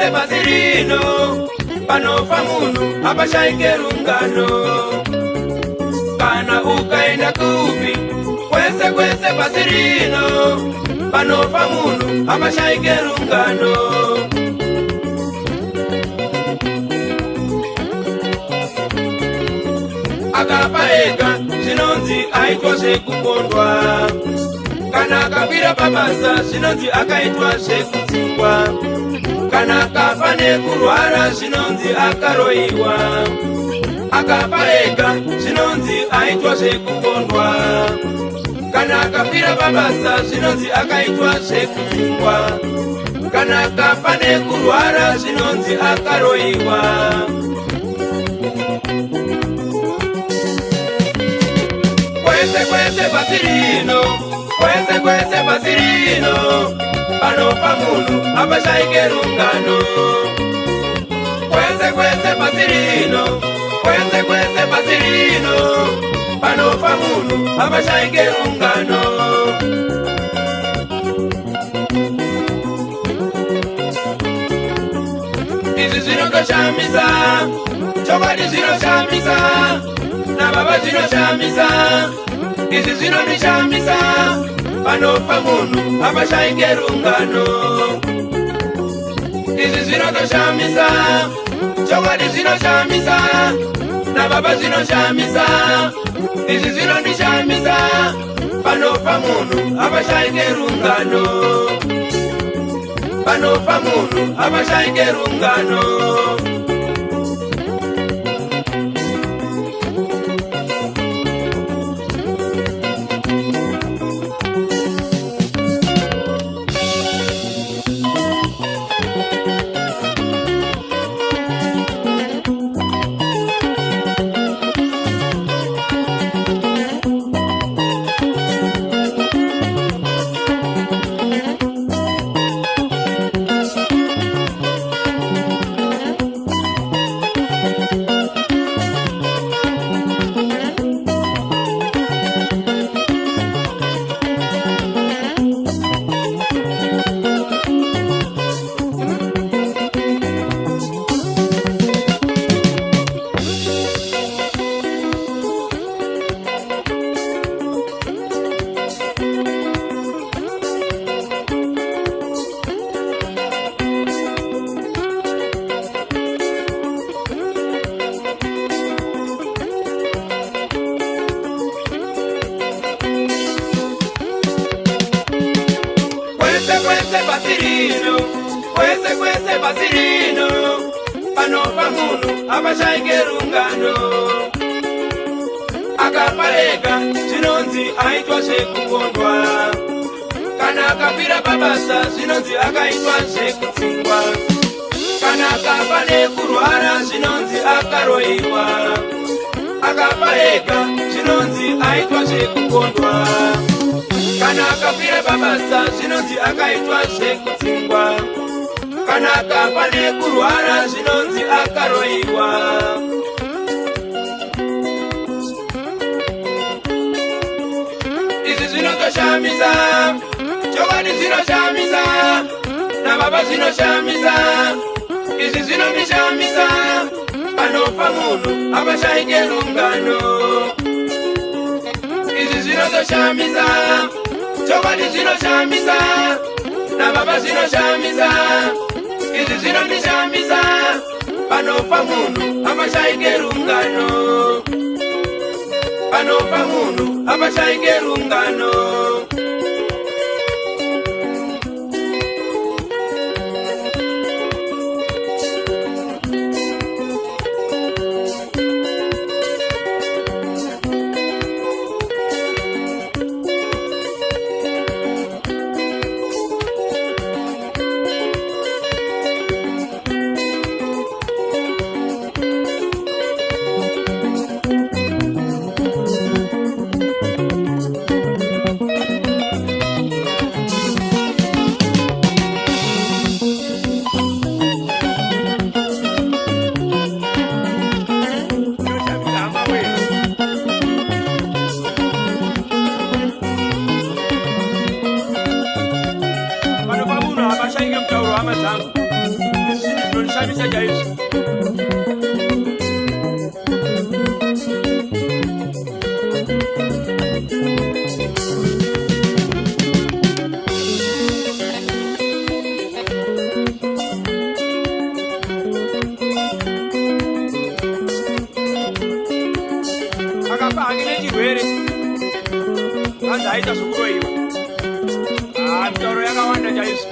kwese basi rino panofa munhu apashaike rungano. Kana ukaenda kupi kwese kwese basi rino panofa munhu apashaike rungano. Akafa ega zvinonzi aitwa zvekukondwa, kana akafira pabasa zvinonzi akaitwa zvekutsingwa, kana akafa nekurwara zvinonzi akaroiwa. Akafa ega zvinonzi aitwa zvekukondwa, kana akafira pabasa zvinonzi akaitwa zvekutsingwa, kana akafa nekurwara zvinonzi akaroiwa. Kwese kwese basi rino, kwese kwese basi rino panofa munhu apashaike rungano. Kwese kwese basi rino, kwese kwese basi rino panofa munhu apashaike rungano. Izvi zvinotoshamisa, chokwadi zvinoshamisa, nababa zvinoshamisa, izvi zvinondishamisa, panofa munhu apashaike rungano. Izvi zvinotoshamisa, chokwadi zvinoshamisa, nababa zvinoshamisa, izvi zvinondishamisa, panofa munhu apashaike rungano. Panofa munhu apashaike rungano. Kwese kwese basi rino panofa munhu apashaike rungano. Akafa ega zvinonzi aitwa zvekukondwa, kana akafira pabasa zvinonzi akaitwa zvekutsingwa, kana akafa nekurwara zvinonzi akaroiwa. Akafa ega zvinonzi aitwa zvekukondwa, kana akafira pabasa zvinonzi akaitwa zvekutsingwa, kana akafa nekurwara zvinonzi akaroiwa. Izvi zvinotoshamisa, chokwadi zvinoshamisa, nababa zvinoshamisa, izvi zvinondishamisa, panofa munhu apashaike rungano. Izvi zvinotoshamisa, chokwadi zvinoshamisa, nababa zvinoshamisa, izvi zvinondishamisa, panofa munhu apashaike rungano. Panofa munhu apashaike rungano. akapangile chirwere anzi aita sokuroiwa mitoro yakawanda chaizvo